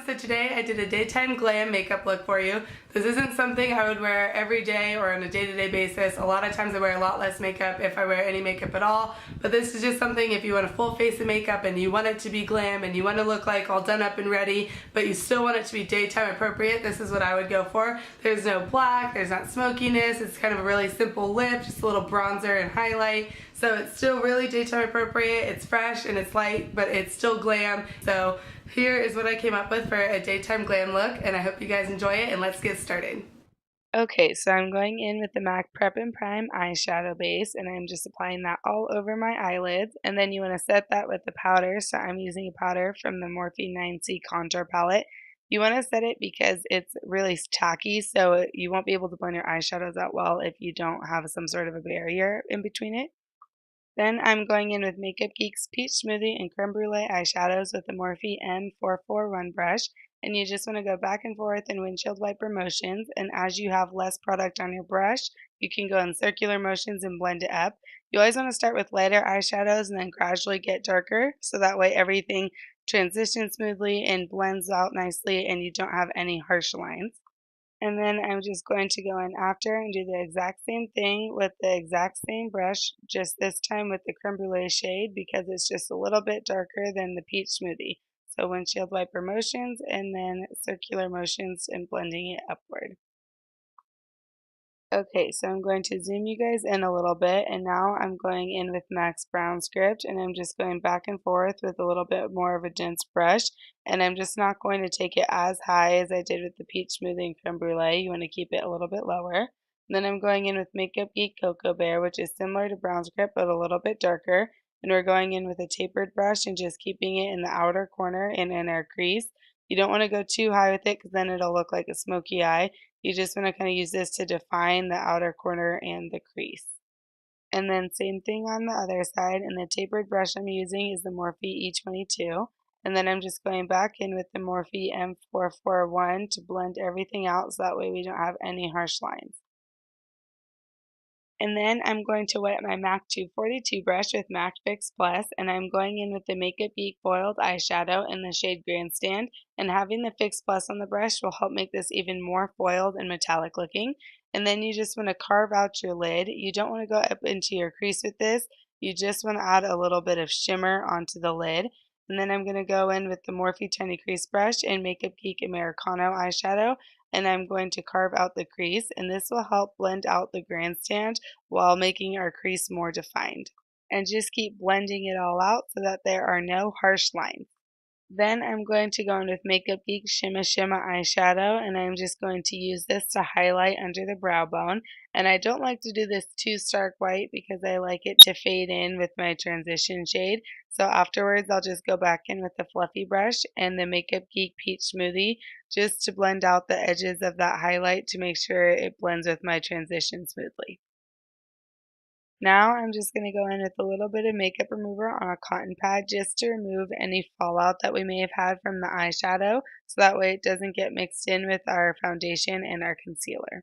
So today I did a daytime glam makeup look for you. This isn't something I would wear every day or on a day-to-day basis. A lot of times I wear a lot less makeup if I wear any makeup at all, but this is just something if you want a full face of makeup and you want it to be glam and you want to look like all done up and ready, but you still want it to be daytime appropriate, this is what I would go for. There's no black, there's not smokiness, it's kind of a really simple lip, just a little bronzer and highlight. So it's still really daytime appropriate, it's fresh and it's light, but it's still glam. So here is what I came up with for a daytime glam look, and I hope you guys enjoy it, and let's get started. Okay, so I'm going in with the MAC Prep and Prime eyeshadow base, and I'm just applying that all over my eyelids, and then you want to set that with the powder. So I'm using a powder from the Morphe 9C Contour Palette. You want to set it because it's really tacky, so you won't be able to blend your eyeshadows out well if you don't have some sort of a barrier in between it. Then I'm going in with Makeup Geek's Peach Smoothie and Creme Brulee eyeshadows with the Morphe M441 brush, and you just want to go back and forth in windshield wiper motions, and as you have less product on your brush, you can go in circular motions and blend it up. You always want to start with lighter eyeshadows and then gradually get darker, so that way everything transitions smoothly and blends out nicely and you don't have any harsh lines. And then I'm just going to go in after and do the exact same thing with the exact same brush, just this time with the creme brulee shade because it's just a little bit darker than the peach smoothie. So windshield wiper motions and then circular motions and blending it upward. Okay, so I'm going to zoom you guys in a little bit, and now I'm going in with Max Brown script, and I'm just going back and forth with a little bit more of a dense brush, and I'm just not going to take it as high as I did with the peach smoothie and creme brulee. You want to keep it a little bit lower. And then I'm going in with Makeup Geek Cocoa Bear, which is similar to brown script but a little bit darker, and we're going in with a tapered brush and just keeping it in the outer corner and in our crease. You don't want to go too high with it because then it'll look like a smoky eye. You just want to kind of use this to define the outer corner and the crease. And then same thing on the other side, and the tapered brush I'm using is the Morphe E22. And then I'm just going back in with the Morphe M441 to blend everything out so that way we don't have any harsh lines. And then I'm going to wet my MAC 242 brush with MAC Fix Plus, and I'm going in with the Makeup Geek Foiled Eyeshadow in the shade Grandstand, and having the Fix Plus on the brush will help make this even more foiled and metallic looking. And then you just want to carve out your lid. You don't want to go up into your crease with this. You just want to add a little bit of shimmer onto the lid. And then I'm going to go in with the Morphe Tiny Crease Brush and Makeup Geek Americano eyeshadow, and I'm going to carve out the crease, and this will help blend out the grandstand while making our crease more defined. And just keep blending it all out so that there are no harsh lines. Then I'm going to go in with Makeup Geek Shimma Shimma eyeshadow, and I'm just going to use this to highlight under the brow bone. And I don't like to do this too stark white because I like it to fade in with my transition shade. So afterwards I'll just go back in with the fluffy brush and the Makeup Geek Peach Smoothie just to blend out the edges of that highlight to make sure it blends with my transition smoothly. Now I'm just going to go in with a little bit of makeup remover on a cotton pad just to remove any fallout that we may have had from the eyeshadow, so that way it doesn't get mixed in with our foundation and our concealer.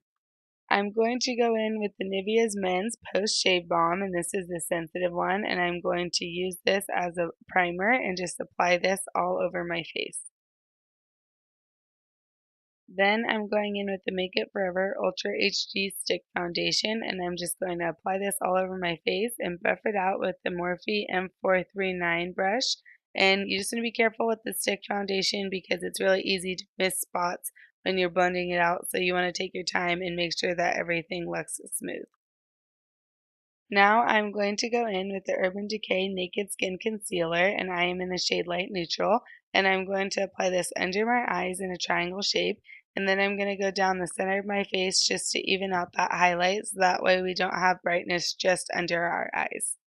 I'm going to go in with the Nivea's Men's Post Shave Balm, and this is the sensitive one, and I'm going to use this as a primer and just apply this all over my face. Then I'm going in with the Make It Forever Ultra HD Stick Foundation, and I'm just going to apply this all over my face and buff it out with the Morphe M439 brush. And you just want to be careful with the stick foundation because it's really easy to miss spots when you're blending it out, so you want to take your time and make sure that everything looks smooth. Now I'm going to go in with the Urban Decay Naked Skin Concealer, and I am in the shade Light Neutral, and I'm going to apply this under my eyes in a triangle shape, and then I'm going to go down the center of my face just to even out that highlight so that way we don't have brightness just under our eyes.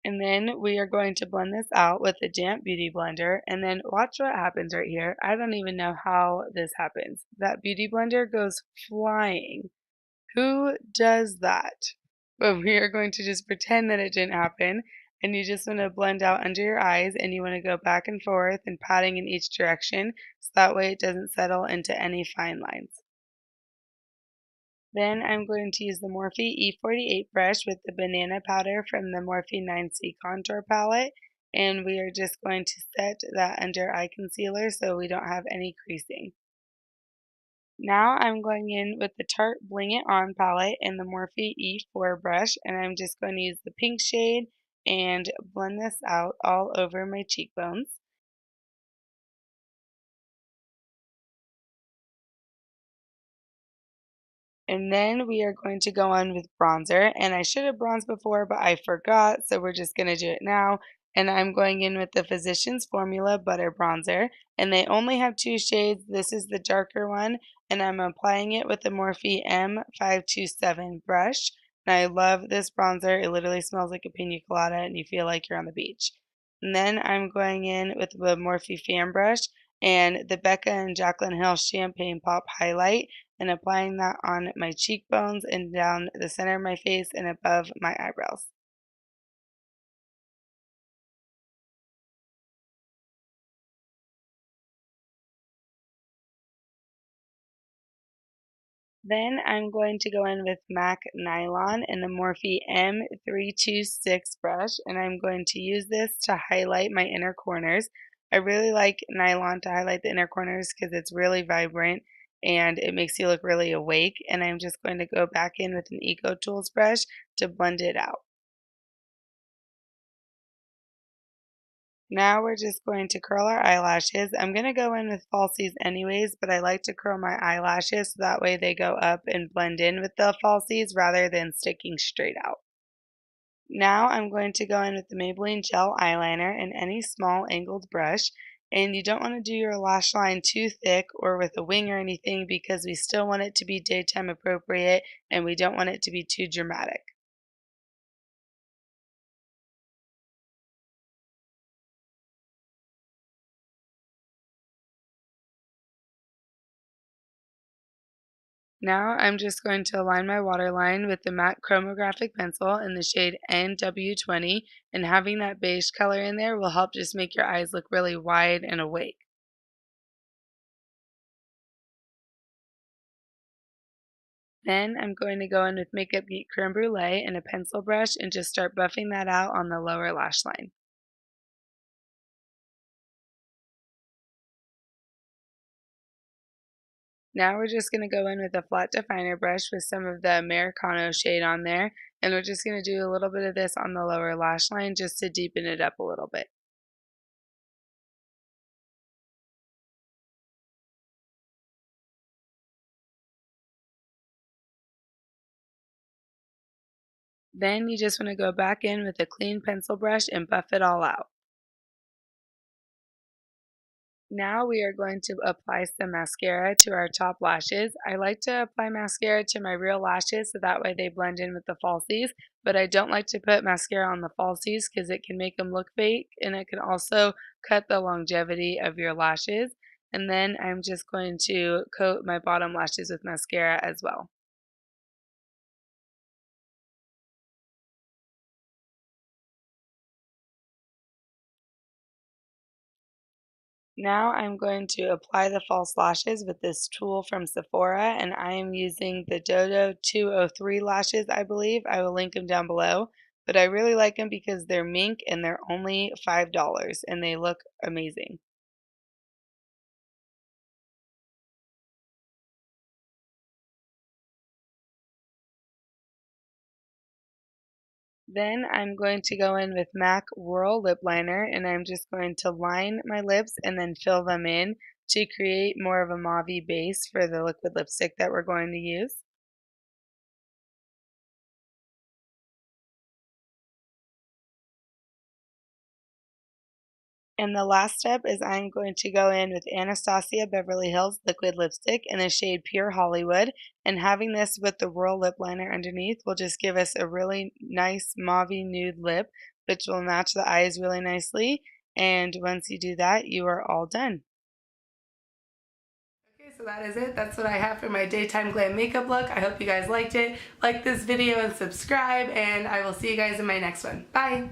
And then we are going to blend this out with a damp beauty blender, and then watch what happens right here. I don't even know how this happens. That beauty blender goes flying. Who does that? But we are going to just pretend that it didn't happen. And you just want to blend out under your eyes, and you want to go back and forth and patting in each direction so that way it doesn't settle into any fine lines. Then I'm going to use the Morphe E48 brush with the banana powder from the Morphe 9C contour palette, and we are just going to set that under eye concealer so we don't have any creasing. Now I'm going in with the Tarte Bling It On palette and the Morphe E4 brush, and I'm just going to use the pink shade and blend this out all over my cheekbones. And then we are going to go on with bronzer, and I should have bronzed before, but I forgot, so we're just going to do it now. And I'm going in with the Physicians Formula Butter Bronzer, and they only have two shades. This is the darker one, and I'm applying it with the Morphe M527 brush. And I love this bronzer. It literally smells like a pina colada, and you feel like you're on the beach. And then I'm going in with the Morphe Fan Brush and the Becca and Jaclyn Hill Champagne Pop Highlight, and applying that on my cheekbones and down the center of my face and above my eyebrows. Then I'm going to go in with MAC Nylon and the Morphe M326 brush, and I'm going to use this to highlight my inner corners. I really like nylon to highlight the inner corners because it's really vibrant and it makes you look really awake, and I'm just going to go back in with an Eco Tools brush to blend it out. Now we're just going to curl our eyelashes. I'm going to go in with falsies anyways, but I like to curl my eyelashes so that way they go up and blend in with the falsies rather than sticking straight out. Now I'm going to go in with the Maybelline Gel Eyeliner and any small angled brush. And you don't want to do your lash line too thick or with a wing or anything because we still want it to be daytime appropriate and we don't want it to be too dramatic. Now I'm just going to align my waterline with the matte chromographic pencil in the shade NW20, and having that beige color in there will help just make your eyes look really wide and awake. Then I'm going to go in with Makeup Geek Creme Brulee and a pencil brush and just start buffing that out on the lower lash line. Now we're just going to go in with a flat definer brush with some of the Americano shade on there, and we're just going to do a little bit of this on the lower lash line just to deepen it up a little bit. Then you just want to go back in with a clean pencil brush and buff it all out. Now we are going to apply some mascara to our top lashes. I like to apply mascara to my real lashes so that way they blend in with the falsies, but I don't like to put mascara on the falsies because it can make them look fake and it can also cut the longevity of your lashes. And then I'm just going to coat my bottom lashes with mascara as well. Now I'm going to apply the false lashes with this tool from Sephora, and I am using the Dodo 203 lashes, I believe. I will link them down below, but I really like them because they're mink and they're only $5 and they look amazing. Then I'm going to go in with MAC Whirl Lip Liner, and I'm just going to line my lips and then fill them in to create more of a mauve base for the liquid lipstick that we're going to use. And the last step is I'm going to go in with Anastasia Beverly Hills liquid lipstick in the shade Pure Hollywood, and having this with the Whirl lip liner underneath will just give us a really nice mauve nude lip, which will match the eyes really nicely. And once you do that, you are all done. Okay, so that is it. That's what I have for my daytime glam makeup look. I hope you guys liked it. Like this video and subscribe, and I will see you guys in my next one. Bye!